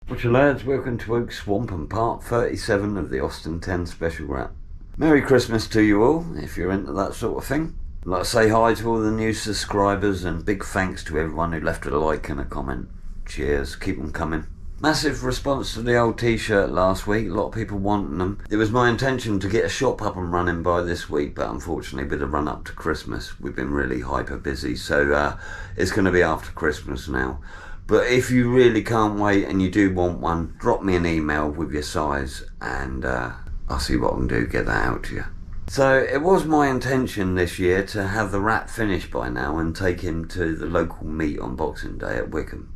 What's your lads, welcome to Oak Swamp and part 37 of the Austin 10 special wrap. Merry Christmas to you all, if you're into that sort of thing. I'd like to say hi to all the new subscribers and big thanks to everyone who left a like and a comment. Cheers, keep them coming. Massive response to the old t-shirt last week, a lot of people wanting them. It was my intention to get a shop up and running by this week, but unfortunately with the run up to Christmas we've been really hyper busy, so it's going to be after Christmas now. But if you really can't wait and you do want one, drop me an email with your size and I'll see what I can do to get that out to you. So it was my intention this year to have the wrap finished by now and take him to the local meet on Boxing Day at Wickham.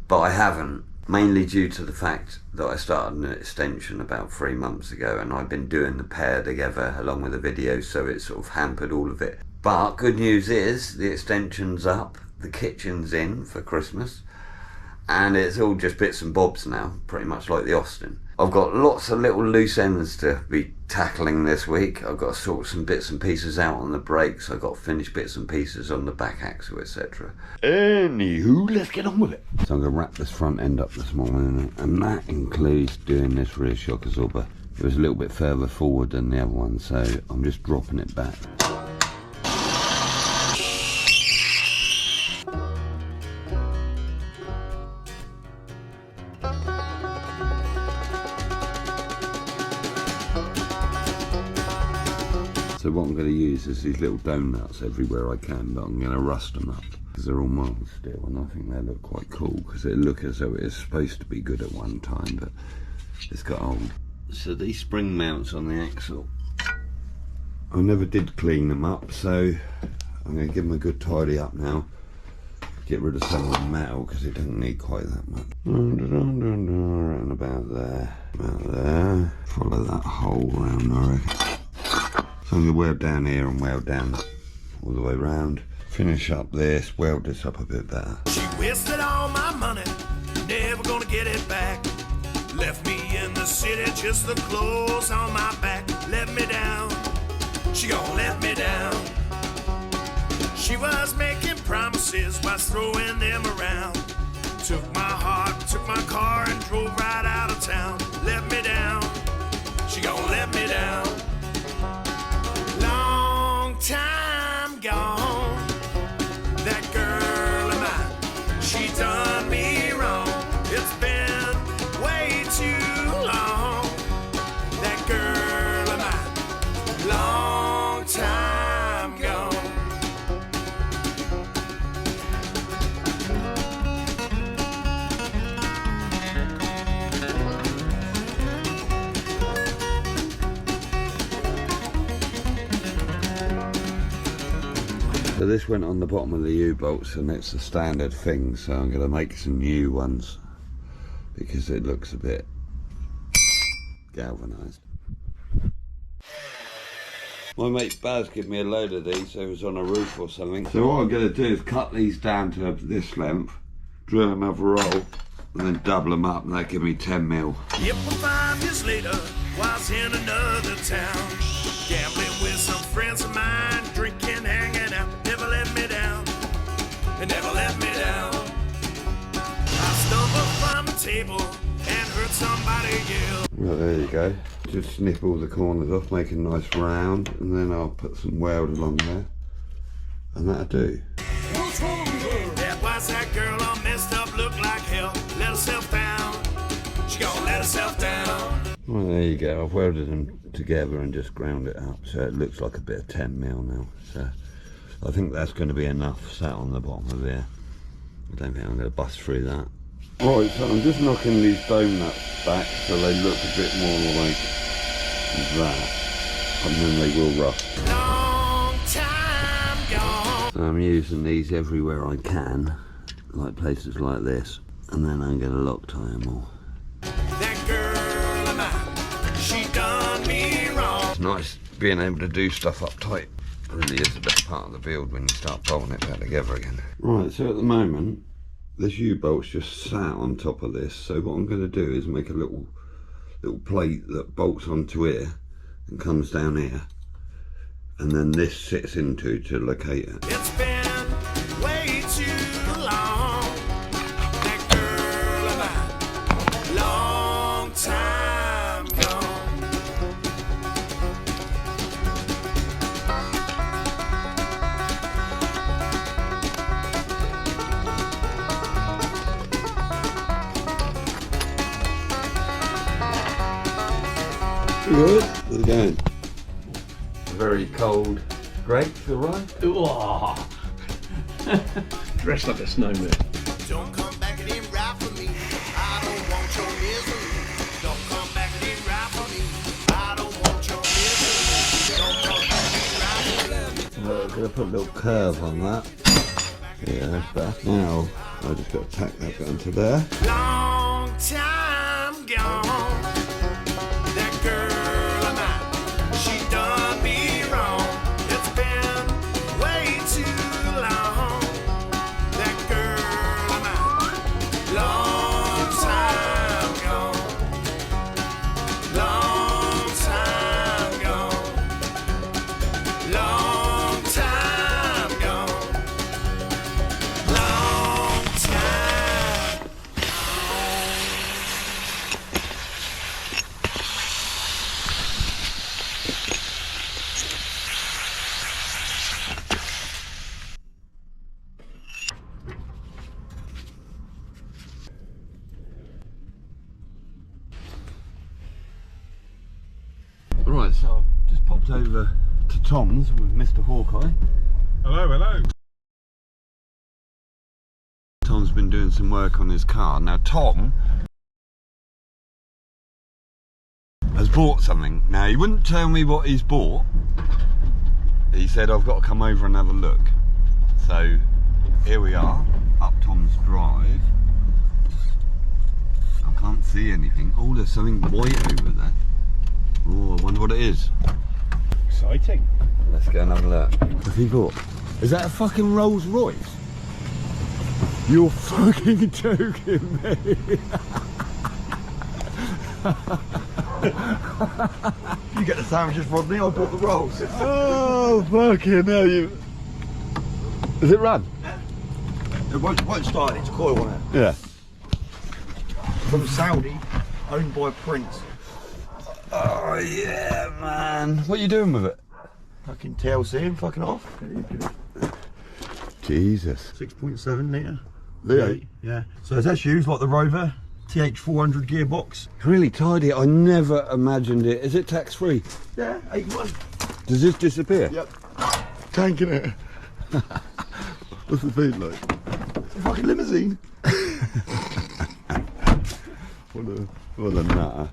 But I haven't, mainly due to the fact that I started an extension about 3 months ago and I've been doing the pair together along with the video, so it sort of hampered all of it. But good news is the extension's up, the kitchen's in for Christmas, and it's all just bits and bobs now, pretty much like the Austin. I've got lots of little loose ends to be tackling this week. I've got to sort some bits and pieces out on the brakes, I've got to finish bits and pieces on the back axle, etc. Anywho, let's get on with it. So I'm going to wrap this front end up this morning, and that includes doing this rear shock absorber. It was a little bit further forward than the other one, so I'm just dropping it back. So what I'm going to use is these little donuts everywhere I can, but I'm going to rust them up because they're all mild still, and I think they look quite cool because they look as though it is supposed to be good at one time, but it's got old. So these spring mounts on the axle, I never did clean them up, so I'm going to give them a good tidy up now. Get rid of some of the metal because it doesn't need quite that much. Around about there, follow that hole round, I reckon. So I'm going to weld down here and weld down all the way round. Finish up this, weld this up a bit better. She wasted all my money, never gonna get it back. Left me in the city, just the clothes on my back. Let me down, she gonna let me down. She was making promises while throwing them around. Took my heart, took my car and drove right out of town. Let me down, she gonna let me down. Long time gone, that girl of mine, she done me wrong. It's been way too long, that girl of mine, long time gone. So this went on the bottom of the U-bolts and it's a standard thing, so I'm going to make some new ones because it looks a bit galvanised. My mate Baz gave me a load of these, so it was on a roof or something. So what I'm going to do is cut these down to this length, drill another roll and then double them up, and that give me 10 mil. Yep, 5 years later, was in another town, gambling with some friends of mine, drinking, hanging out. Never let me down, it never let me down. I stumbled from the table and heard somebody yell. Well, there you go. Just snip all the corners off, make a nice round, and then I'll put some weld along there, and that'll do. What's wrong with her? That was that girl all messed up, looked like hell. Let herself down, she gonna let herself down. Well, there you go. I've welded them together and just ground it up, so it looks like a bit of 10 mil now. So I think that's going to be enough sat on the bottom of there. I don't think I'm going to bust through that. Right, so I'm just knocking these donuts back so they look a bit more like that, and then they will rust. Long time gone. So I'm using these everywhere I can, like places like this, and then I'm going to Loctite them all. That girl of mine, she done me wrong. It's nice being able to do stuff up tight. It really is the best part of the build when you start bolting it back together again. Right, so at the moment this U-bolt's just sat on top of this, so what I'm going to do is make a little plate that bolts onto here and comes down here, and then this sits into to locate it. It's been way too long. That girl of mine, Good. How's it going? Very cold grapes, alright? Oh. Dressed like a snowman. Don't come back and it right for me. I don't want your misery. Don't come back and it right for me. I don't want your misery. Don't come back and it right for me. I'm going to put a little curve on that. Yeah, that's better. Now, I just got to tack that down to there. Long time gone. That girl of mine, she done me wrong. It's been way too long. That girl of mine, long time gone. Long time gone. Long time gone. Long time. Right, so I've just popped over to Tom's with Mr. Hawkeye. Hello, hello. Tom's been doing some work on his car. Now Tom has bought something. Now he wouldn't tell me what he's bought. He said I've got to come over and have a look. So here we are, up Tom's drive. I can't see anything. Oh, there's something white over there. Oh, I wonder what it is. Exciting. Let's go and have a look. What's he bought? Is that a fucking Rolls Royce? You're fucking joking me. You get the sandwiches, Rodney, I bought the rolls. Oh, fucking hell, you... Is it run? It won't start, it's coil on it. Yeah. From Saudi, owned by Prince. Oh, yeah, man. What are you doing with it? Fucking TLC and fucking off. Jesus. 6.7 litre. V8? Yeah. So it's SUs like the Rover, TH400 gearbox. It's really tidy. I never imagined it. Is it tax-free? Yeah, 81. Does this disappear? Yep. Tanking it. What's the feed like? It's a fucking limousine. What a nutter.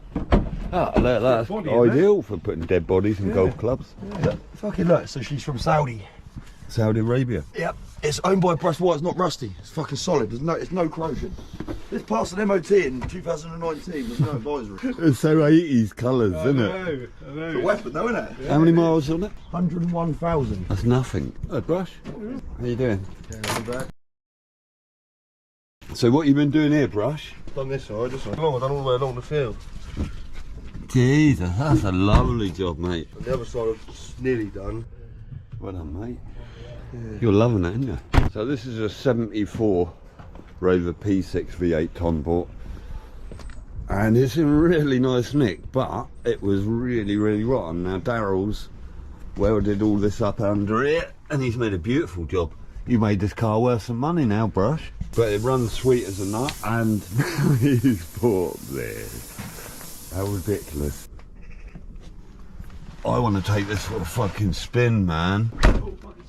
Oh, look, that's body, ideal for putting dead bodies in golf clubs. Look, fucking look, so she's from Saudi. Saudi Arabia. Yep. It's owned by Press White, it's not rusty. It's fucking solid, it's no corrosion. This passed an MOT in 2019, there's no advisory. It's so 80s colours, isn't it? I know. It's a weapon though, isn't it? How many miles on it? 101,000. That's nothing. Oh, Brush. How you doing? So what you been doing here, Brush? Done this side, this side. I've done all the way along the field. Jesus, that's a lovely job, mate. And the other side I've nearly done. Well done, mate. Yeah. You're loving it, aren't you? So this is a 74 Rover P6 V8 Ton bought. And it's in really nice nick, but it was really, really rotten. Now Daryl's welded all this up under it, and he's made a beautiful job. You made this car worth some money now, Brush. But it runs sweet as a nut, and he's bought this. How ridiculous. I want to take this for a fucking spin, man.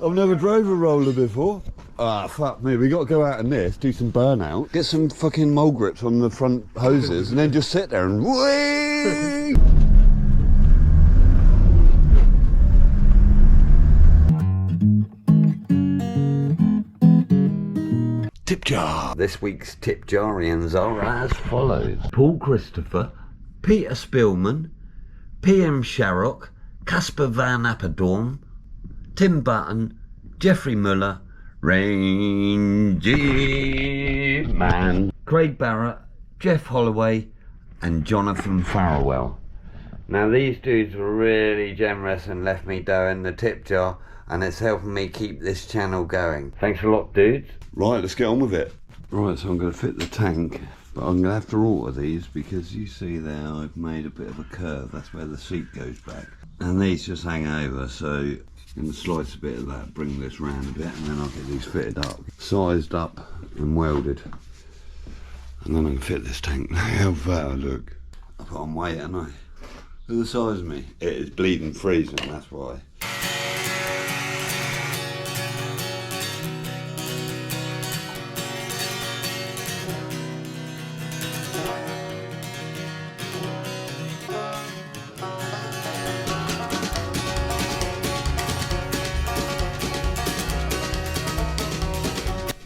I've never drove a roller before. Ah, fuck me, we got to go out in this, do some burnout, get some fucking mole grips on the front hoses, and then just sit there and whee! Tip jar. This week's tip jarians are as follows: Paul Christopher, Peter Spillman, PM Sharrock, Casper Van Appledorn, Tim Button, Jeffrey Muller, Rangy Man, Craig Barrett, Jeff Holloway, and Jonathan Farrell. Now these dudes were really generous and left me dough in the tip jar, and it's helping me keep this channel going. Thanks a lot, dudes. Right, let's get on with it. Right, so I'm going to fit the tank, but I'm going to have to alter these because you see there I've made a bit of a curve. That's where the seat goes back. And these just hang over, so I'm going to slice a bit of that, bring this round a bit, and then I'll get these fitted up, sized up and welded. And then I can fit this tank. How fat I look. I put on weight, haven't I? Look at the size of me. It is bleeding freezing, that's why.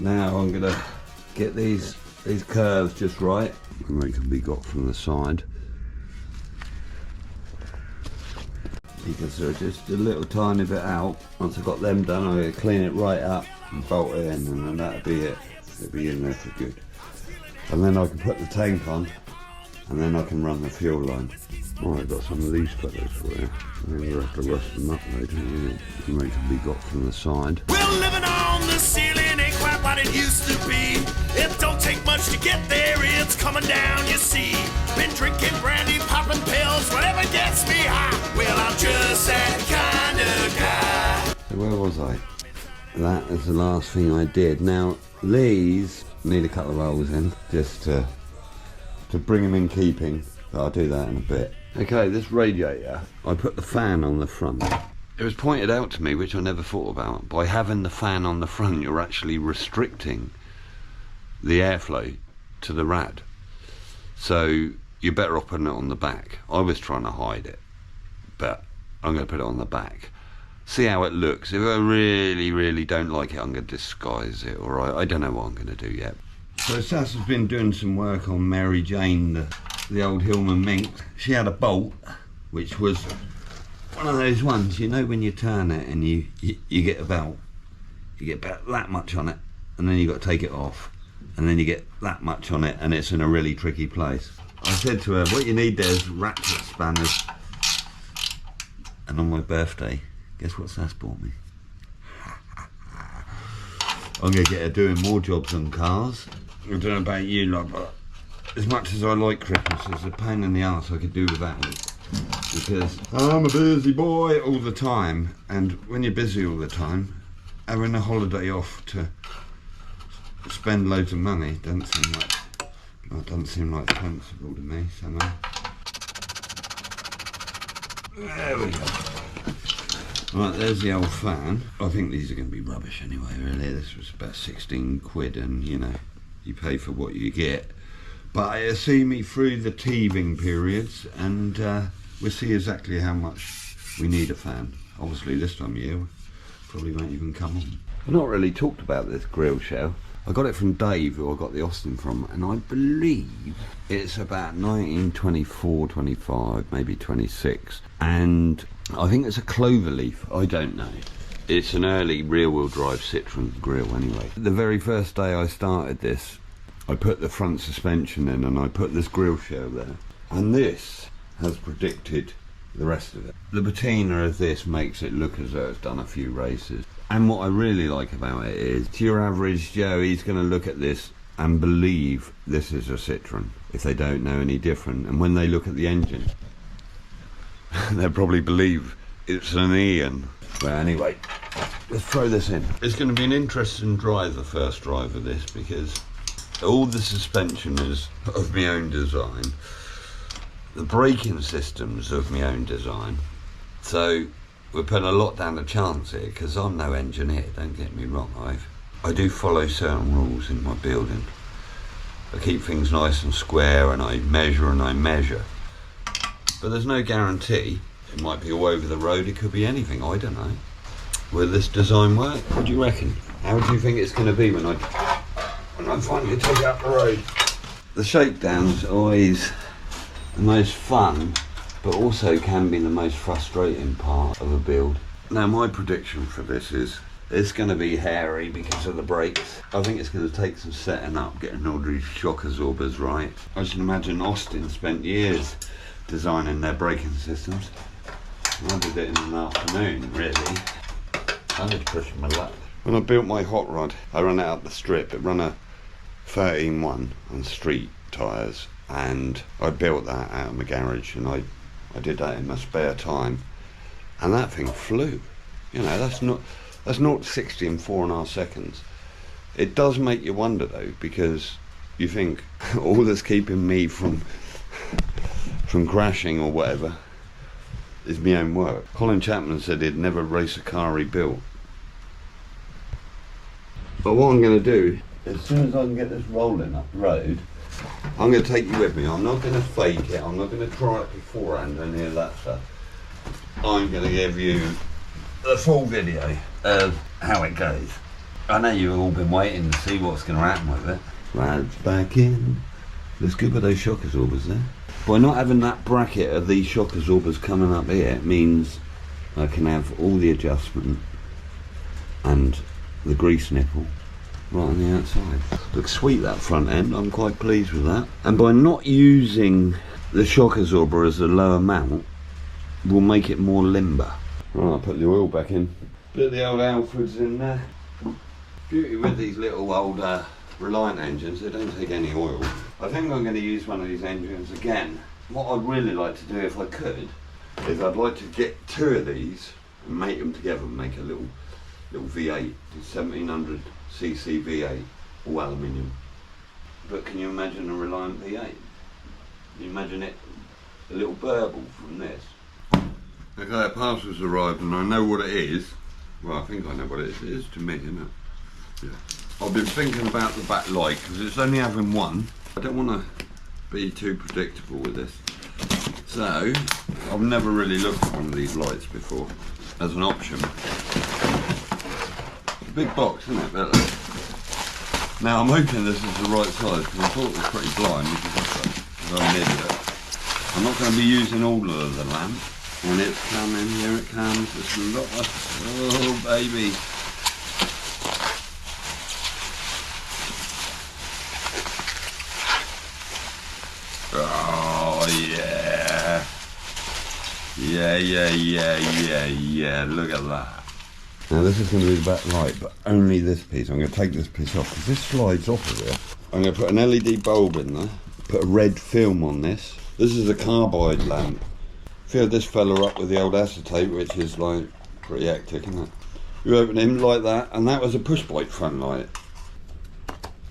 Now I'm gonna get these curves just right, and they can be got from the side, because they're just a little tiny bit out. Once I've got them done, I'm gonna clean it right up and bolt it in, and then that'll be it. It'll be in there for good. And then I can put the tank on, and then I can run the fuel line. Right, I've got some of these fellas for you. I'm gonna have to rust them up later. And they can be got from the side. Well, living on the ceiling ain't quite what it used to be. It don't take much to get there, it's coming down, you see. Been drinking brandy, popping pills, whatever gets me high. Well, I'm just that kind of guy. So where was I? That is the last thing I did. Now, these need a couple of holes in, just to bring them in keeping, but I'll do that in a bit. Okay, this radiator, I put the fan on the front. It was pointed out to me, which I never thought about, by having the fan on the front, you're actually restricting the airflow to the rad. So you're better off putting it on the back. I was trying to hide it, but I'm going to put it on the back. See how it looks. If I really, really don't like it, I'm going to disguise it, or I don't know what I'm going to do yet. So Sass has been doing some work on Mary Jane, the old Hillman Mink. She had a bolt, which was one of those ones, you know, when you turn it and you get about that much on it, and then you got to take it off, and then you get that much on it, and it's in a really tricky place. I said to her, what you need there is ratchet spanners. And on my birthday, guess what Sass bought me? I'm going to get her doing more jobs on cars. I don't know about you lot, but as much as I like Christmas, it's a pain in the arse I could do without it. Because I'm a busy boy all the time, and when you're busy all the time, having a holiday off to spend loads of money doesn't seem like sensible to me somehow. There we go. Right, there's the old fan. I think these are going to be rubbish anyway, really. This was about 16 quid, and you know, you pay for what you get. But it'll see me through the teething periods, and we'll see exactly how much we need a fan. Obviously this time of year probably won't even come on. I've not really talked about this grill shell. I got it from Dave, who I got the Austin from, and I believe it's about 1924, 25, maybe 26. And I think it's a clover leaf, I don't know. It's an early rear-wheel drive Citroen grill anyway. The very first day I started this, I put the front suspension in and I put this grill shell there. And this has predicted the rest of it. The patina of this makes it look as though it's done a few races. And what I really like about it is, to your average Joe, he's going to look at this and believe this is a Citroen, if they don't know any different. And when they look at the engine, they'll probably believe it's an Ian. But anyway, let's throw this in. It's going to be an interesting drive, the first drive of this, because all the suspension is of my own design. The braking system's of my own design. So we're putting a lot down to chance here, because I'm no engineer, don't get me wrong. I do follow certain rules in my building. I keep things nice and square, and I measure. But there's no guarantee. It might be all over the road, it could be anything, I don't know. Will this design work? What do you reckon? How do you think it's going to be when I finally take it up the road? The shakedown's always the most fun, but also can be the most frustrating part of a build. Now my prediction for this is it's going to be hairy because of the brakes. I think it's going to take some setting up, getting all these shock absorbers right. I should imagine Austin spent years designing their braking systems. I did it in an afternoon, really. I was pushing my luck. When I built my hot rod, I ran it up the strip. It ran a 13-1 on street tyres, and I built that out of my garage, and I did that in my spare time, and that thing flew. You know, that's 0 to 60 in 4.5 seconds. It does make you wonder though, because you think all that's keeping me from crashing or whatever is my own work. Colin Chapman said he'd never race a car he built. But what I'm going to do, as soon as I can get this rolling up the road, I'm going to take you with me. I'm not going to fake it. I'm not going to try it beforehand and any of that stuff. I'm going to give you the full video of how it goes. I know you've all been waiting to see what's going to happen with it. Lads back in. Looks good with those shock absorbers there. By not having that bracket of these shock absorbers coming up here, it means I can have all the adjustment and the grease nipple right on the outside. Looks sweet, that front end. I'm quite pleased with that. And by not using the shock absorber as a lower mount, we'll make it more limber. Right, I'll put the oil back in. Bit of the old Alfred's in there. Beauty with these little old Reliant engines, they don't take any oil. I think I'm going to use one of these engines again. What I'd really like to do, if I could, is I'd like to get two of these and make them together and make a little V8, 1700cc V8, all aluminium. But can you imagine a Reliant V8? Can you imagine it, a little burble from this? Okay, a parcel's arrived and I know what it is. Well, I think I know what it is. It is to me, isn't it? Yeah. I've been thinking about the back light because it's only having one. I don't want to be too predictable with this. So, I've never really looked at one of these lights before as an option. It's a big box, isn't it? But, now, I'm hoping this is the right size because I thought it was pretty blind because I'm an idiot. I'm not going to be using all of the lamp. And it's coming, here it comes. It's a lot of, oh baby. Oh yeah. Yeah, look at that. Now this is going to be the back light, but only this piece. I'm going to take this piece off because this slides off of it. I'm going to put an LED bulb in there, put a red film on this. This is a carbide lamp. Filled this fella up with the old acetate, which is like pretty hectic, isn't it? You open him like that, and that was a push bike front light.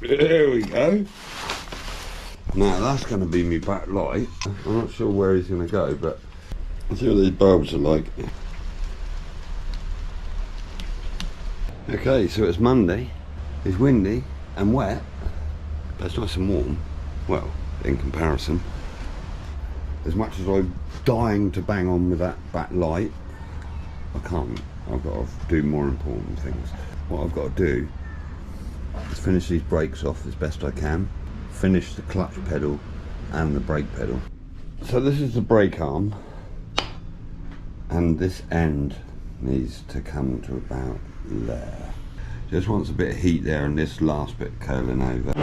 There we go. Now that's going to be my back light. I'm not sure where he's going to go, but let's see what these bulbs are like. Okay, so it's Monday. It's windy and wet, but it's nice and warm. Well, in comparison. As much as I'm dying to bang on with that back light, I can't. I've got to do more important things. What I've got to do is finish these brakes off as best I can, finish the clutch pedal and the brake pedal. So this is the brake arm, and this end needs to come to about there. Just wants a bit of heat there and this last bit curling over.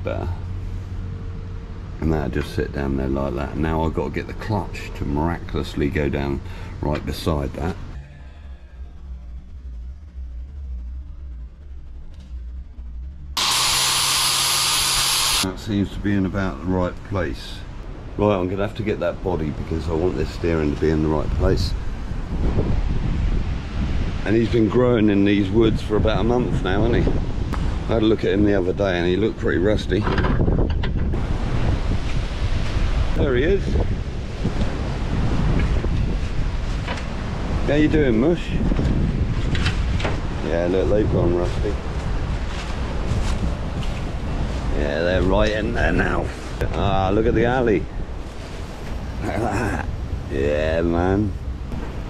Better, and that'll just sit down there like that. Now I've got to get the clutch to miraculously go down right beside that. That seems to be in about the right place. Right, I'm going to have to get that body because I want this steering to be in the right place. And he's been growing in these woods for about a month now, hasn't he? I had a look at him the other day and he looked pretty rusty. There he is. How you doing, Mush? Yeah, look, they've gone rusty. Yeah, they're right in there now. Ah, look at the alley. Look at that. Yeah, man.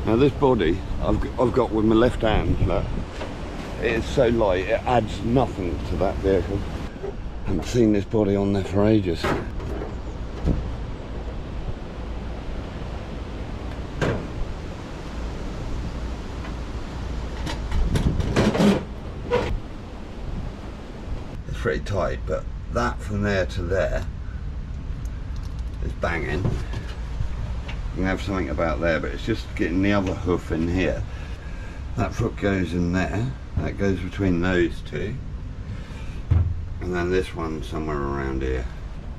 Now this body, I've got with my left hand, look. It's so light, it adds nothing to that vehicle. I haven't seen this body on there for ages. It's pretty tight, but that from there to there is banging. You can have something about there, but it's just getting the other hoof in here. That foot goes in there. That goes between those two, and then this one somewhere around here.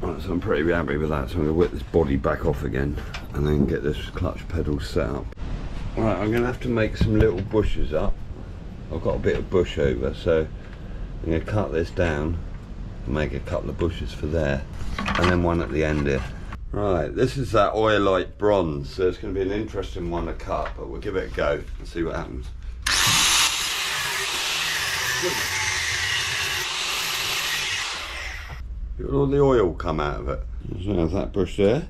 Right, so I'm pretty happy with that, so I'm going to whip this body back off again and then get this clutch pedal set up. Right, I'm going to have to make some little bushes up I've got a bit of bush over, so I'm going to cut this down and make a couple of bushes for there, and then one at the end here. Right, this is that oilite bronze, so it's going to be an interesting one to cut, but we'll give it a go and see what happens. Look at all the oil come out of it. So there's that bush there.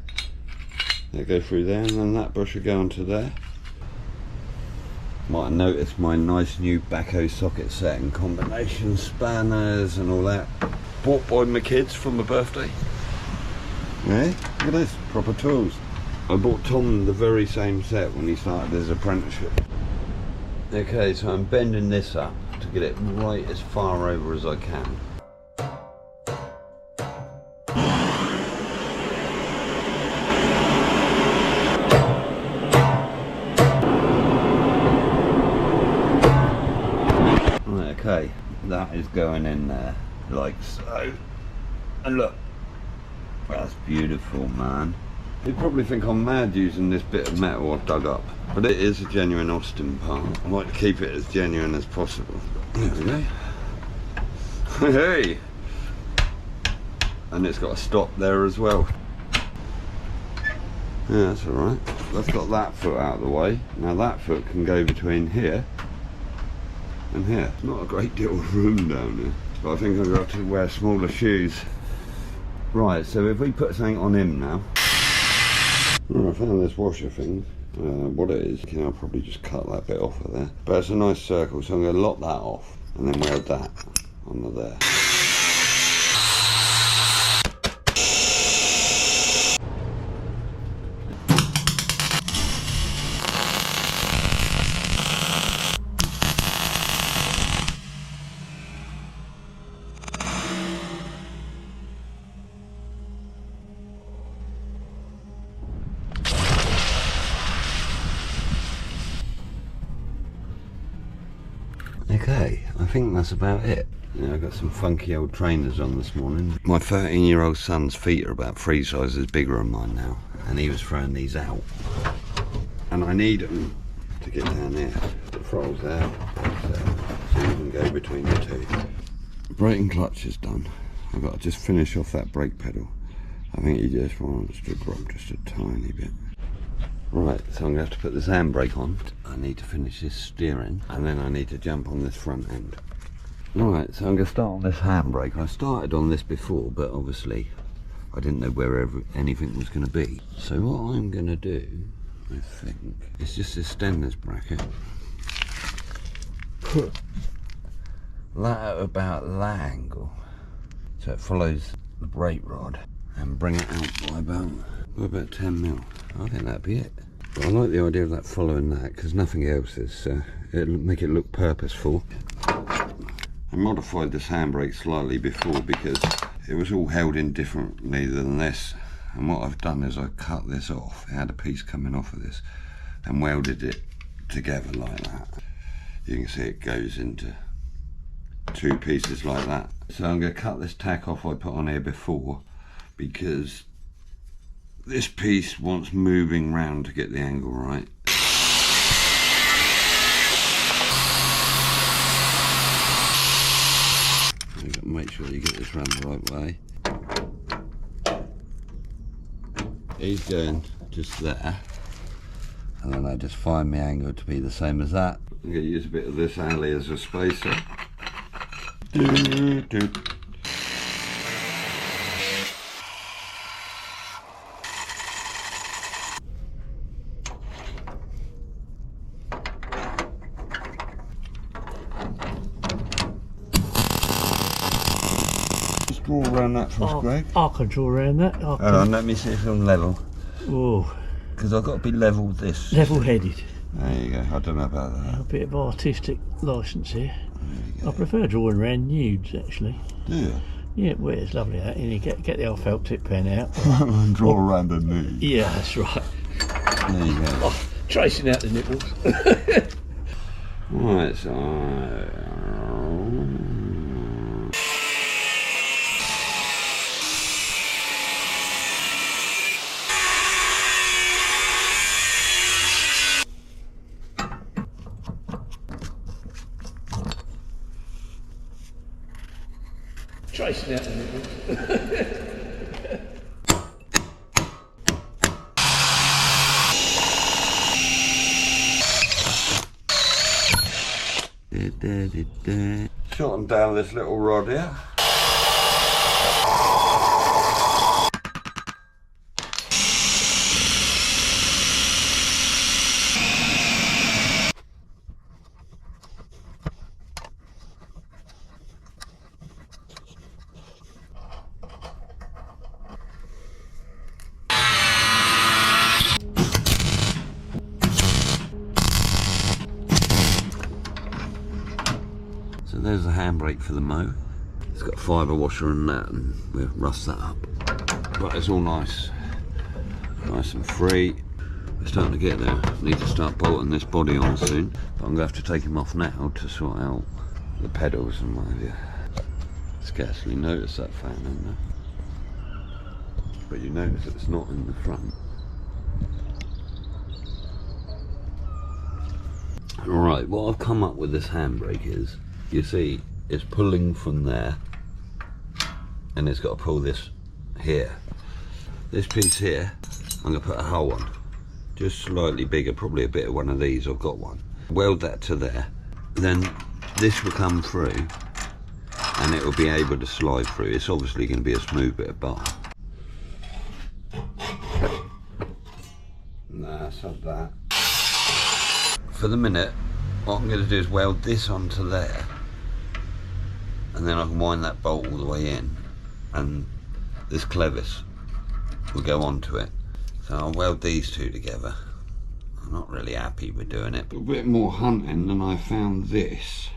They go through there, and then that bush will go onto there. Might have noticed my nice new backhoe socket set and combination spanners and all that. Bought by my kids for my birthday. Yeah, look at this, proper tools. I bought Tom the very same set when he started his apprenticeship. Okay, so I'm bending this up to get it right as far over as I can. Okay, that is going in there like so. And look, that's beautiful, man. You'd probably think I'm mad using this bit of metal I've dug up, but it is a genuine Austin part. I like to keep it as genuine as possible. There we go. Hey! And it's got a stop there as well. Yeah, that's alright. That's got that foot out of the way. Now that foot can go between here and here. Not a great deal of room down here, but I think I'm going to have to wear smaller shoes. Right, so if we put something on him now. Oh, I found this washer thing. What it is, I'll probably just cut that bit off of there. But it's a nice circle, so I'm going to lock that off and then weld that onto there. Okay, I think that's about it. Yeah, I got some funky old trainers on this morning. My 13-year-old son's feet are about 3 sizes bigger than mine now, and he was throwing these out. And I need them to get down here. The throttle's there, so you can go between the two. Brake and clutch is done. I've got to just finish off that brake pedal. I think he just wants to drop just a tiny bit. Right, so I'm going to have to put this handbrake on. I need to finish this steering, and then I need to jump on this front end. Right, so I'm going to start on this handbrake. I started on this before, but obviously I didn't know where anything was going to be. So what I'm going to do, I think, is just extend this bracket. Put that at about that angle, so it follows the brake rod, and bring it out by about 10 mil. I think that'd be it. But I like the idea of that following that, because nothing else is, it'll make it look purposeful. I modified this handbrake slightly before because it was all held in differently than this. And what I've done is I cut this off. It had a piece coming off of this and welded it together like that. You can see it goes into 2 pieces like that. So I'm going to cut this tack off I put on here before, because this piece wants moving round to get the angle right. You've got to make sure you get this round the right way. He's going just there, and then I just find my angle to be the same as that. I'm going to use a bit of this alley as a spacer. Draw around that for us, Greg. I can draw around that. Hold on, let me see if I'm level. Oh, Because I've got to be level with this. level-headed. There you go, I don't know about that. A bit of artistic licence here. There you go. I prefer drawing around nudes, actually. Do you? Yeah, well, it's lovely that. And you get the old felt tip pen out. And draw around the knee. Yeah, that's right. There you go. Oh, tracing out the nipples. Right, so... Shorten down this little rod here. So there's the handbrake for the mow. It's got a fibre washer and that, and we'll rust that up. But it's all nice and free. We're starting to get there. Need to start bolting this body on soon. But I'm going to have to take him off now to sort out the pedals and what have you. Scarcely notice that fan in there. But you notice it's not in the front. Alright, what I've come up with this handbrake is, you see, it's pulling from there, and it's got to pull this here. This piece here, I'm going to put a hole on, just slightly bigger, probably a bit of one of these, I've got one. Weld that to there, then this will come through, and it will be able to slide through. It's obviously going to be a smooth bit of bar. Nah, sod that. For the minute, what I'm going to do is weld this onto there, and then I can wind that bolt all the way in, and this clevis will go onto it. So I'll weld these two together. I'm not really happy with doing it. A bit more hunting, and I found this,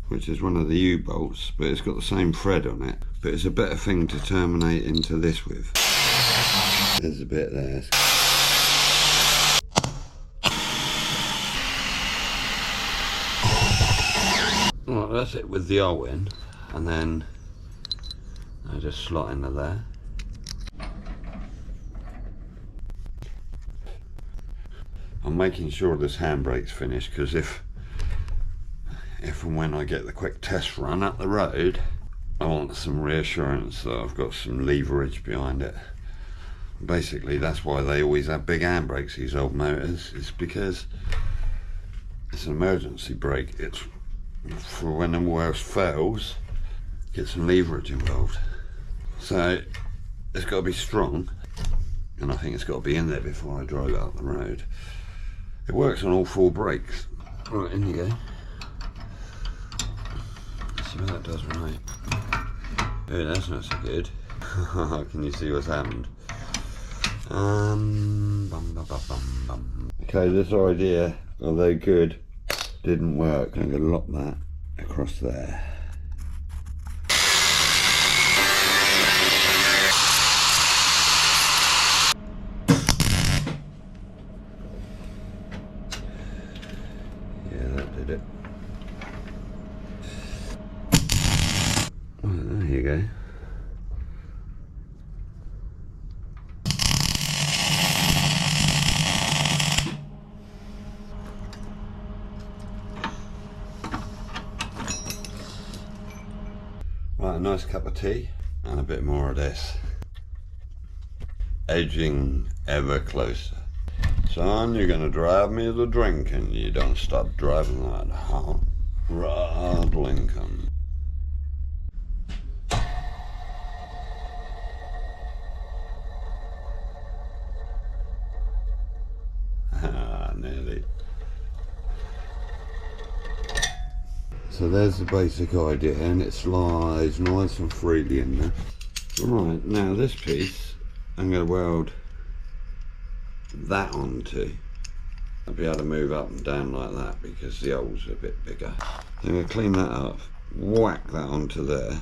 which is one of the U-bolts, but it's got the same thread on it, but it's a better thing to terminate into this with. There's a bit there. Right, that's it with the hole in, and then I just slot into there. I'm making sure this handbrake's finished, because if and when I get the quick test run up the road, I want some reassurance that I've got some leverage behind it. Basically, that's why they always have big handbrakes, these old motors. It's because it's an emergency brake. It's for when the worst fails, get some leverage involved. So it's got to be strong, and I think it's got to be in there before I drive it up the road. It works on all four brakes. Right, in you go. Let's see what that does right. Oh, that's not so good. Can you see what's happened? Okay, this idea, although good, didn't work. I'm going to lock that across there. Yeah, that did it. Well, there you go. Right, a nice cup of tea and a bit more of this. Edging ever closer. Son, you're gonna drive me to drink, and you don't stop driving that hot rod Lincoln. Ah, nearly. So there's the basic idea, and it slides nice and freely in there. Right, now this piece I'm going to weld that onto. I'll be able to move up and down like that because the holes are a bit bigger. I'm going to clean that up, whack that onto there.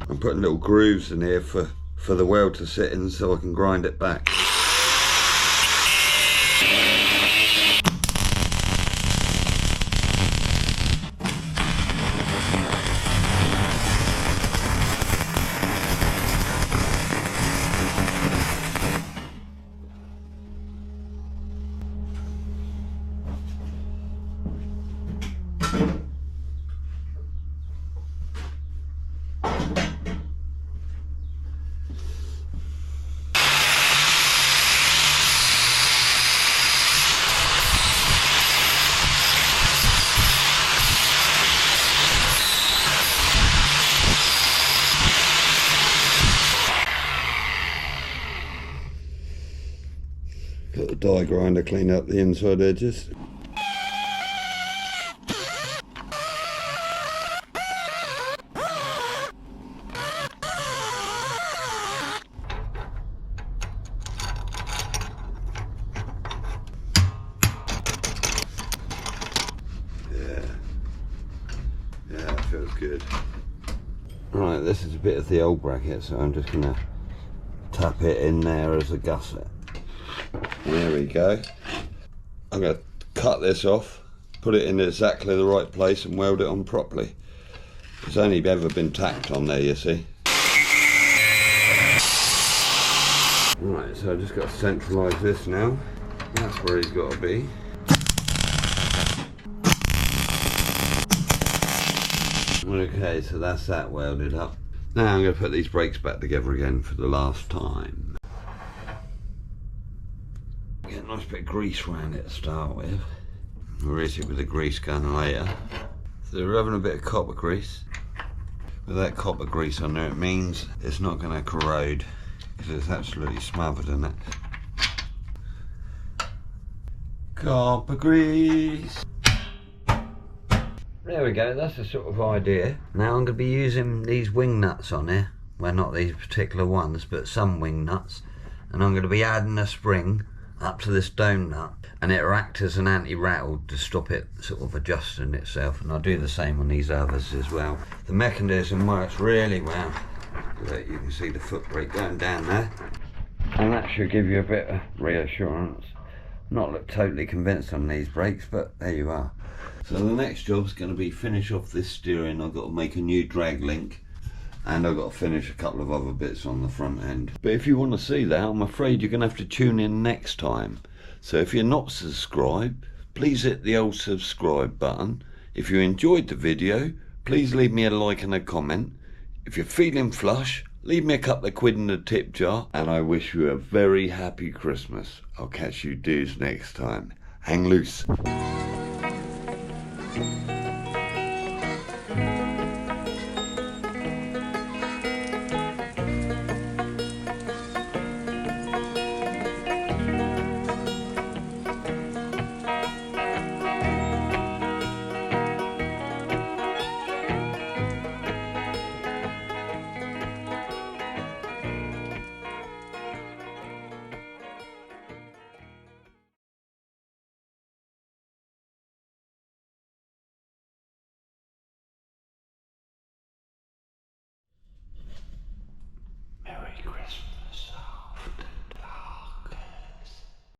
I'm putting little grooves in here for the weld to sit in so I can grind it back. the die grinder, clean up the inside edges. Yeah, that feels good. Right, this is a bit of the old bracket, so I'm just gonna tap it in there as a gusset. There we go. I'm gonna cut this off, put it in exactly the right place and weld it on properly. It's only ever been tacked on there, you see. Right, so I've just got to centralise this now. That's where he's got to be. Okay, so that's that welded up. Now I'm going to put these brakes back together again for the last time. Get a nice bit of grease around it to start with. We'll rinse it with the grease gun later. So we're having a bit of copper grease. With that copper grease on there, it means it's not going to corrode because it's absolutely smothered in it. Copper grease. There we go, that's the sort of idea. Now I'm going to be using these wing nuts on here. Well, not these particular ones, but some wing nuts. And I'm going to be adding a spring up to this dome nut. And it'll act as an anti-rattle to stop it sort of adjusting itself. And I'll do the same on these others as well. The mechanism works really well. Look, you can see the foot brake going down there. And that should give you a bit of reassurance. Not look totally convinced on these brakes, but there you are. So the next job's going to be finish off this steering. I've got to make a new drag link and I've got to finish a couple of other bits on the front end. But if you want to see that, I'm afraid you're going to have to tune in next time. So if you're not subscribed, please hit the old subscribe button. If you enjoyed the video, please leave me a like and a comment. If you're feeling flush, leave me a couple of quid in the tip jar. And I wish you a very happy Christmas. I'll catch you dudes next time. Hang loose.